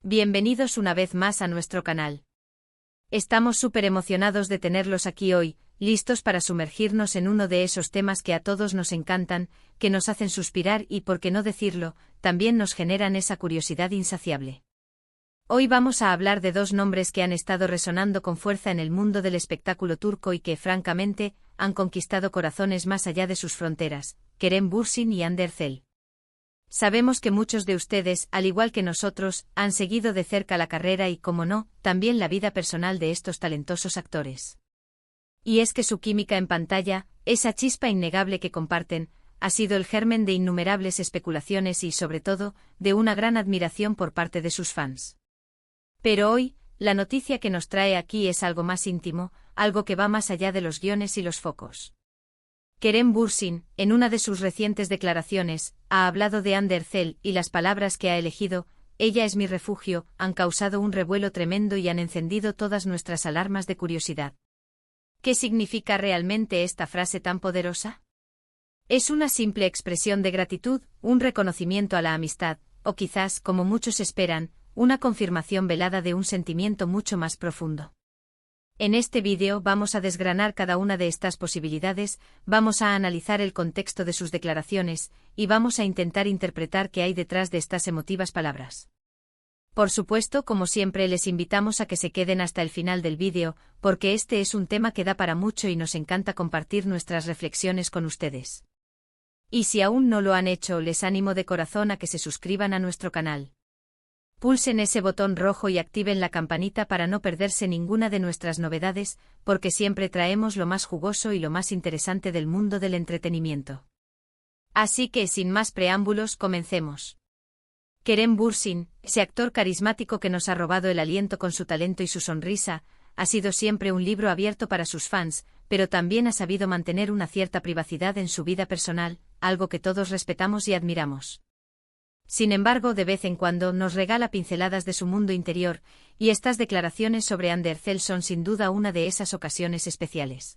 Bienvenidos una vez más a nuestro canal. Estamos súper emocionados de tenerlos aquí hoy, listos para sumergirnos en uno de esos temas que a todos nos encantan, que nos hacen suspirar y, por qué no decirlo, también nos generan esa curiosidad insaciable. Hoy vamos a hablar de dos nombres que han estado resonando con fuerza en el mundo del espectáculo turco y que, francamente, han conquistado corazones más allá de sus fronteras: Kerem Bürsin y Hande Erçel. Sabemos que muchos de ustedes, al igual que nosotros, han seguido de cerca la carrera y, como no, también la vida personal de estos talentosos actores. Y es que su química en pantalla, esa chispa innegable que comparten, ha sido el germen de innumerables especulaciones y, sobre todo, de una gran admiración por parte de sus fans. Pero hoy, la noticia que nos trae aquí es algo más íntimo, algo que va más allá de los guiones y los focos. Kerem Bürsin, en una de sus recientes declaraciones, ha hablado de Hande Erçel y las palabras que ha elegido, "ella es mi refugio", han causado un revuelo tremendo y han encendido todas nuestras alarmas de curiosidad. ¿Qué significa realmente esta frase tan poderosa? ¿Es una simple expresión de gratitud, un reconocimiento a la amistad, o quizás, como muchos esperan, una confirmación velada de un sentimiento mucho más profundo? En este vídeo vamos a desgranar cada una de estas posibilidades, vamos a analizar el contexto de sus declaraciones, y vamos a intentar interpretar qué hay detrás de estas emotivas palabras. Por supuesto, como siempre, les invitamos a que se queden hasta el final del vídeo, porque este es un tema que da para mucho y nos encanta compartir nuestras reflexiones con ustedes. Y si aún no lo han hecho, les animo de corazón a que se suscriban a nuestro canal. Pulsen ese botón rojo y activen la campanita para no perderse ninguna de nuestras novedades, porque siempre traemos lo más jugoso y lo más interesante del mundo del entretenimiento. Así que, sin más preámbulos, comencemos. Kerem Bürsin, ese actor carismático que nos ha robado el aliento con su talento y su sonrisa, ha sido siempre un libro abierto para sus fans, pero también ha sabido mantener una cierta privacidad en su vida personal, algo que todos respetamos y admiramos. Sin embargo, de vez en cuando nos regala pinceladas de su mundo interior, y estas declaraciones sobre Hande Erçel son sin duda una de esas ocasiones especiales.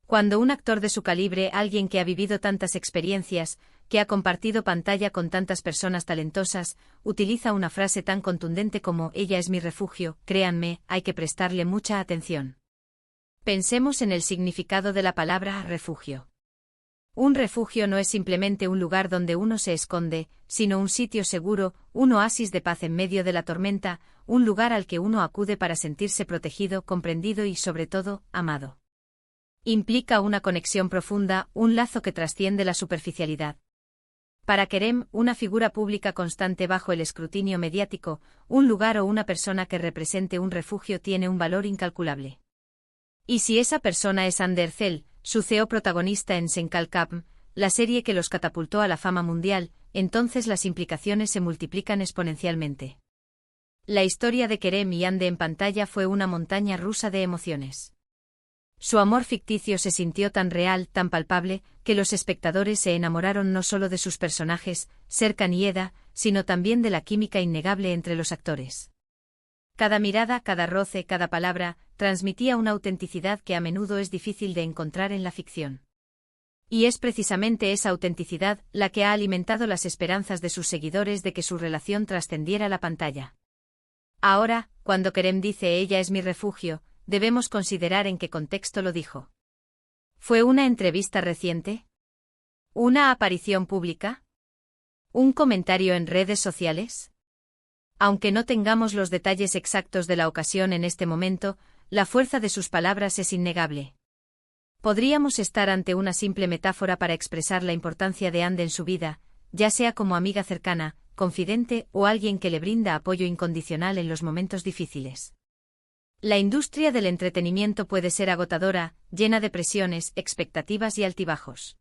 Cuando un actor de su calibre, alguien que ha vivido tantas experiencias, que ha compartido pantalla con tantas personas talentosas, utiliza una frase tan contundente como "ella es mi refugio", créanme, hay que prestarle mucha atención. Pensemos en el significado de la palabra refugio. Un refugio no es simplemente un lugar donde uno se esconde, sino un sitio seguro, un oasis de paz en medio de la tormenta, un lugar al que uno acude para sentirse protegido, comprendido y, sobre todo, amado. Implica una conexión profunda, un lazo que trasciende la superficialidad. Para Kerem, una figura pública constante bajo el escrutinio mediático, un lugar o una persona que represente un refugio tiene un valor incalculable. Y si esa persona es Hande Erçel, su CEO protagonista en Sen Kalkapm, la serie que los catapultó a la fama mundial, entonces las implicaciones se multiplican exponencialmente. La historia de Kerem y Hande en pantalla fue una montaña rusa de emociones. Su amor ficticio se sintió tan real, tan palpable, que los espectadores se enamoraron no solo de sus personajes, Serkan y Eda, sino también de la química innegable entre los actores. Cada mirada, cada roce, cada palabra, transmitía una autenticidad que a menudo es difícil de encontrar en la ficción. Y es precisamente esa autenticidad la que ha alimentado las esperanzas de sus seguidores de que su relación trascendiera la pantalla. Ahora, cuando Kerem dice "ella es mi refugio", debemos considerar en qué contexto lo dijo. ¿Fue una entrevista reciente? ¿Una aparición pública? ¿Un comentario en redes sociales? Aunque no tengamos los detalles exactos de la ocasión en este momento, la fuerza de sus palabras es innegable. Podríamos estar ante una simple metáfora para expresar la importancia de Hande en su vida, ya sea como amiga cercana, confidente o alguien que le brinda apoyo incondicional en los momentos difíciles. La industria del entretenimiento puede ser agotadora, llena de presiones, expectativas y altibajos.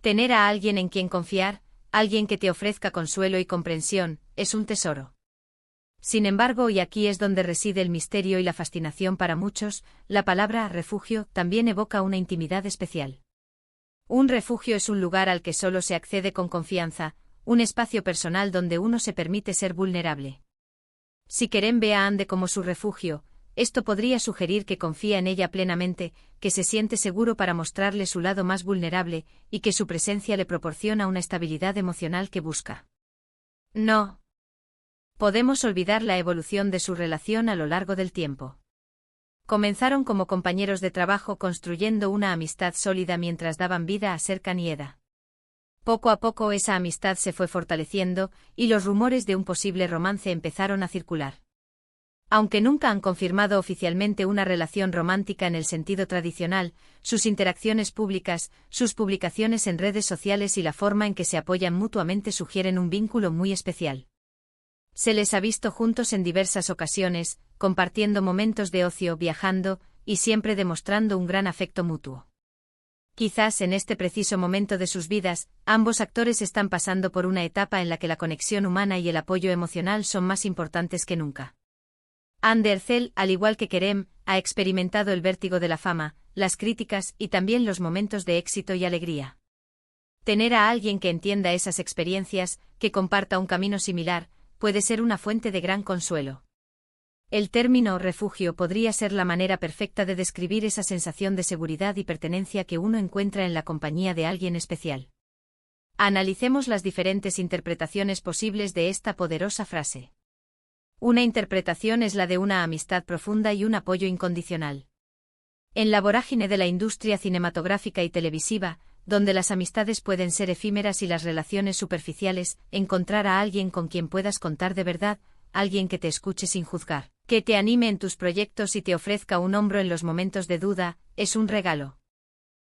Tener a alguien en quien confiar, alguien que te ofrezca consuelo y comprensión, es un tesoro. Sin embargo, y aquí es donde reside el misterio y la fascinación para muchos, la palabra refugio también evoca una intimidad especial. Un refugio es un lugar al que solo se accede con confianza, un espacio personal donde uno se permite ser vulnerable. Si Kerem ve a Hande como su refugio, esto podría sugerir que confía en ella plenamente, que se siente seguro para mostrarle su lado más vulnerable, y que su presencia le proporciona una estabilidad emocional que busca. No. Podemos olvidar la evolución de su relación a lo largo del tiempo. Comenzaron como compañeros de trabajo construyendo una amistad sólida mientras daban vida a Serkan y Eda. Poco a poco esa amistad se fue fortaleciendo, y los rumores de un posible romance empezaron a circular. Aunque nunca han confirmado oficialmente una relación romántica en el sentido tradicional, sus interacciones públicas, sus publicaciones en redes sociales y la forma en que se apoyan mutuamente sugieren un vínculo muy especial. Se les ha visto juntos en diversas ocasiones, compartiendo momentos de ocio, viajando, y siempre demostrando un gran afecto mutuo. Quizás en este preciso momento de sus vidas, ambos actores están pasando por una etapa en la que la conexión humana y el apoyo emocional son más importantes que nunca. Hande Erçel, al igual que Kerem, ha experimentado el vértigo de la fama, las críticas y también los momentos de éxito y alegría. Tener a alguien que entienda esas experiencias, que comparta un camino similar, puede ser una fuente de gran consuelo. El término refugio podría ser la manera perfecta de describir esa sensación de seguridad y pertenencia que uno encuentra en la compañía de alguien especial. Analicemos las diferentes interpretaciones posibles de esta poderosa frase. Una interpretación es la de una amistad profunda y un apoyo incondicional. En la vorágine de la industria cinematográfica y televisiva, donde las amistades pueden ser efímeras y las relaciones superficiales, encontrar a alguien con quien puedas contar de verdad, alguien que te escuche sin juzgar, que te anime en tus proyectos y te ofrezca un hombro en los momentos de duda, es un regalo.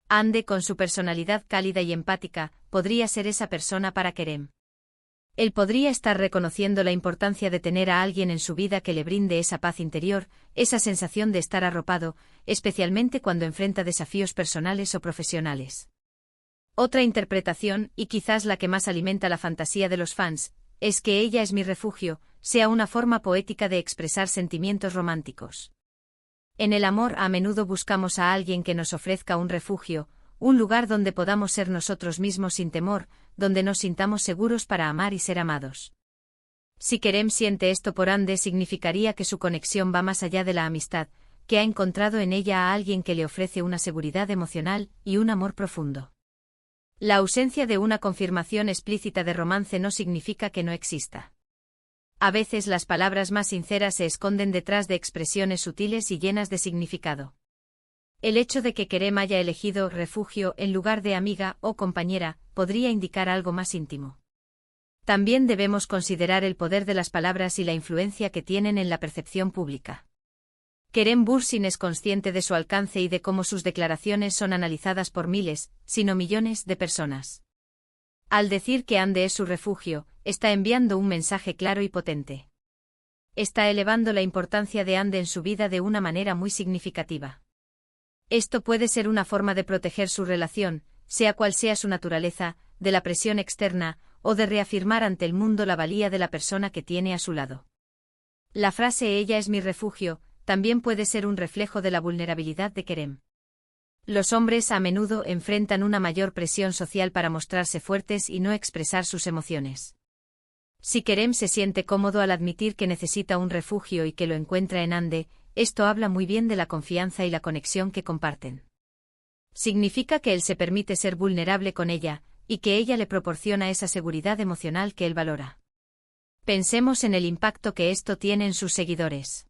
Hande, con su personalidad cálida y empática, podría ser esa persona para Kerem. Él podría estar reconociendo la importancia de tener a alguien en su vida que le brinde esa paz interior, esa sensación de estar arropado, especialmente cuando enfrenta desafíos personales o profesionales. Otra interpretación, y quizás la que más alimenta la fantasía de los fans, es que ella es mi refugio, sea una forma poética de expresar sentimientos románticos. En el amor a menudo buscamos a alguien que nos ofrezca un refugio, un lugar donde podamos ser nosotros mismos sin temor, donde nos sintamos seguros para amar y ser amados. Si Kerem siente esto por Hande, significaría que su conexión va más allá de la amistad, que ha encontrado en ella a alguien que le ofrece una seguridad emocional y un amor profundo. La ausencia de una confirmación explícita de romance no significa que no exista. A veces las palabras más sinceras se esconden detrás de expresiones sutiles y llenas de significado. El hecho de que Kerem haya elegido refugio en lugar de amiga o compañera podría indicar algo más íntimo. También debemos considerar el poder de las palabras y la influencia que tienen en la percepción pública. Kerem Bürsin es consciente de su alcance y de cómo sus declaraciones son analizadas por miles, si no millones, de personas. Al decir que Hande es su refugio, está enviando un mensaje claro y potente. Está elevando la importancia de Hande en su vida de una manera muy significativa. Esto puede ser una forma de proteger su relación, sea cual sea su naturaleza, de la presión externa, o de reafirmar ante el mundo la valía de la persona que tiene a su lado. La frase "ella es mi refugio" también puede ser un reflejo de la vulnerabilidad de Kerem. Los hombres a menudo enfrentan una mayor presión social para mostrarse fuertes y no expresar sus emociones. Si Kerem se siente cómodo al admitir que necesita un refugio y que lo encuentra en Hande, esto habla muy bien de la confianza y la conexión que comparten. Significa que él se permite ser vulnerable con ella, y que ella le proporciona esa seguridad emocional que él valora. Pensemos en el impacto que esto tiene en sus seguidores.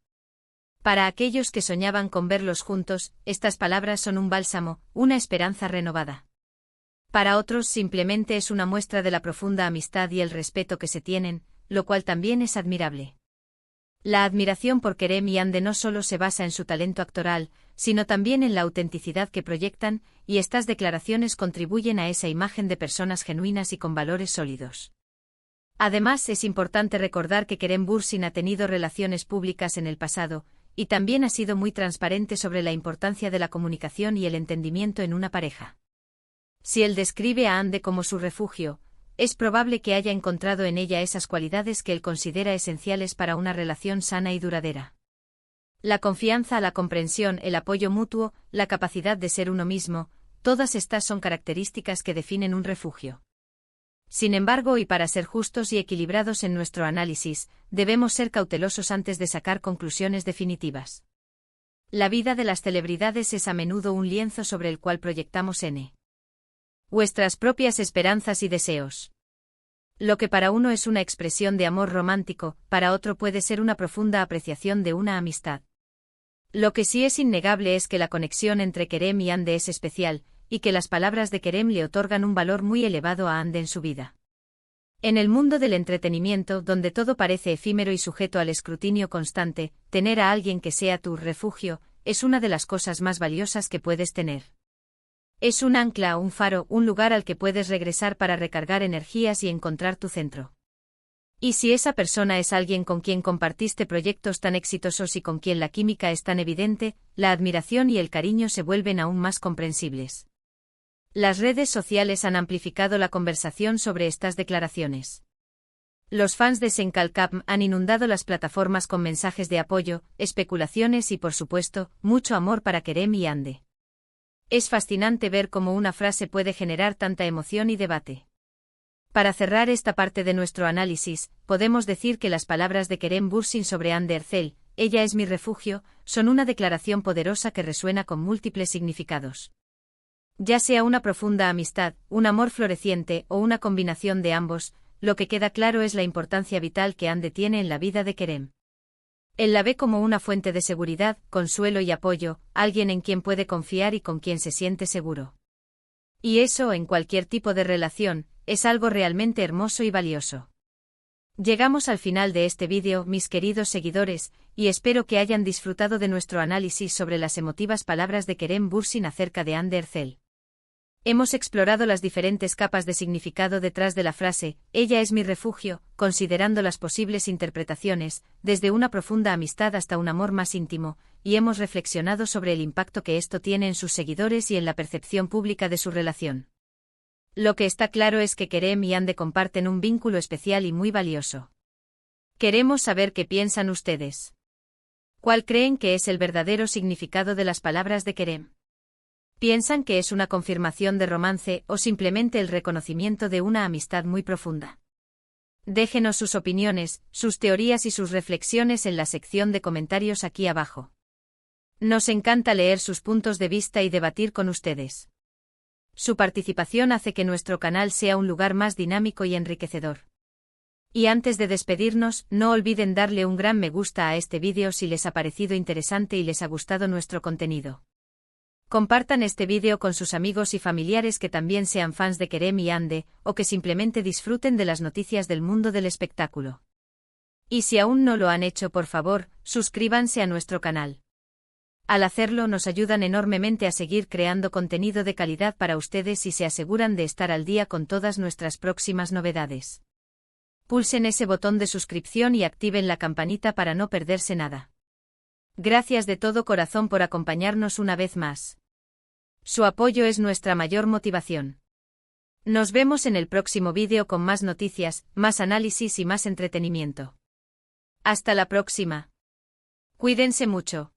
Para aquellos que soñaban con verlos juntos, estas palabras son un bálsamo, una esperanza renovada. Para otros simplemente es una muestra de la profunda amistad y el respeto que se tienen, lo cual también es admirable. La admiración por Kerem y Hande no solo se basa en su talento actoral, sino también en la autenticidad que proyectan, y estas declaraciones contribuyen a esa imagen de personas genuinas y con valores sólidos. Además, es importante recordar que Kerem Bürsin ha tenido relaciones públicas en el pasado, y también ha sido muy transparente sobre la importancia de la comunicación y el entendimiento en una pareja. Si él describe a Hande como su refugio, es probable que haya encontrado en ella esas cualidades que él considera esenciales para una relación sana y duradera. La confianza, la comprensión, el apoyo mutuo, la capacidad de ser uno mismo, todas estas son características que definen un refugio. Sin embargo, y para ser justos y equilibrados en nuestro análisis, debemos ser cautelosos antes de sacar conclusiones definitivas. La vida de las celebridades es a menudo un lienzo sobre el cual proyectamos vuestras propias esperanzas y deseos. Lo que para uno es una expresión de amor romántico, para otro puede ser una profunda apreciación de una amistad. Lo que sí es innegable es que la conexión entre Kerem y Hande es especial, y que las palabras de Kerem le otorgan un valor muy elevado a Hande en su vida. En el mundo del entretenimiento, donde todo parece efímero y sujeto al escrutinio constante, tener a alguien que sea tu refugio es una de las cosas más valiosas que puedes tener. Es un ancla, un faro, un lugar al que puedes regresar para recargar energías y encontrar tu centro. Y si esa persona es alguien con quien compartiste proyectos tan exitosos y con quien la química es tan evidente, la admiración y el cariño se vuelven aún más comprensibles. Las redes sociales han amplificado la conversación sobre estas declaraciones. Los fans de Senkalkam han inundado las plataformas con mensajes de apoyo, especulaciones y, por supuesto, mucho amor para Kerem y Hande. Es fascinante ver cómo una frase puede generar tanta emoción y debate. Para cerrar esta parte de nuestro análisis, podemos decir que las palabras de Kerem Bürsin sobre Hande Erçel, ella es mi refugio, son una declaración poderosa que resuena con múltiples significados. Ya sea una profunda amistad, un amor floreciente o una combinación de ambos, lo que queda claro es la importancia vital que Hande tiene en la vida de Kerem. Él la ve como una fuente de seguridad, consuelo y apoyo, alguien en quien puede confiar y con quien se siente seguro. Y eso, en cualquier tipo de relación, es algo realmente hermoso y valioso. Llegamos al final de este vídeo, mis queridos seguidores, y espero que hayan disfrutado de nuestro análisis sobre las emotivas palabras de Kerem Bürsin acerca de Hande Erçel. Hemos explorado las diferentes capas de significado detrás de la frase, ella es mi refugio, considerando las posibles interpretaciones, desde una profunda amistad hasta un amor más íntimo, y hemos reflexionado sobre el impacto que esto tiene en sus seguidores y en la percepción pública de su relación. Lo que está claro es que Kerem y Hande comparten un vínculo especial y muy valioso. Queremos saber qué piensan ustedes. ¿Cuál creen que es el verdadero significado de las palabras de Kerem? ¿Piensan que es una confirmación de romance o simplemente el reconocimiento de una amistad muy profunda? Déjenos sus opiniones, sus teorías y sus reflexiones en la sección de comentarios aquí abajo. Nos encanta leer sus puntos de vista y debatir con ustedes. Su participación hace que nuestro canal sea un lugar más dinámico y enriquecedor. Y antes de despedirnos, no olviden darle un gran me gusta a este vídeo si les ha parecido interesante y les ha gustado nuestro contenido. Compartan este vídeo con sus amigos y familiares que también sean fans de Kerem y Hande, o que simplemente disfruten de las noticias del mundo del espectáculo. Y si aún no lo han hecho, por favor, suscríbanse a nuestro canal. Al hacerlo nos ayudan enormemente a seguir creando contenido de calidad para ustedes y se aseguran de estar al día con todas nuestras próximas novedades. Pulsen ese botón de suscripción y activen la campanita para no perderse nada. Gracias de todo corazón por acompañarnos una vez más. Su apoyo es nuestra mayor motivación. Nos vemos en el próximo vídeo con más noticias, más análisis y más entretenimiento. Hasta la próxima. Cuídense mucho.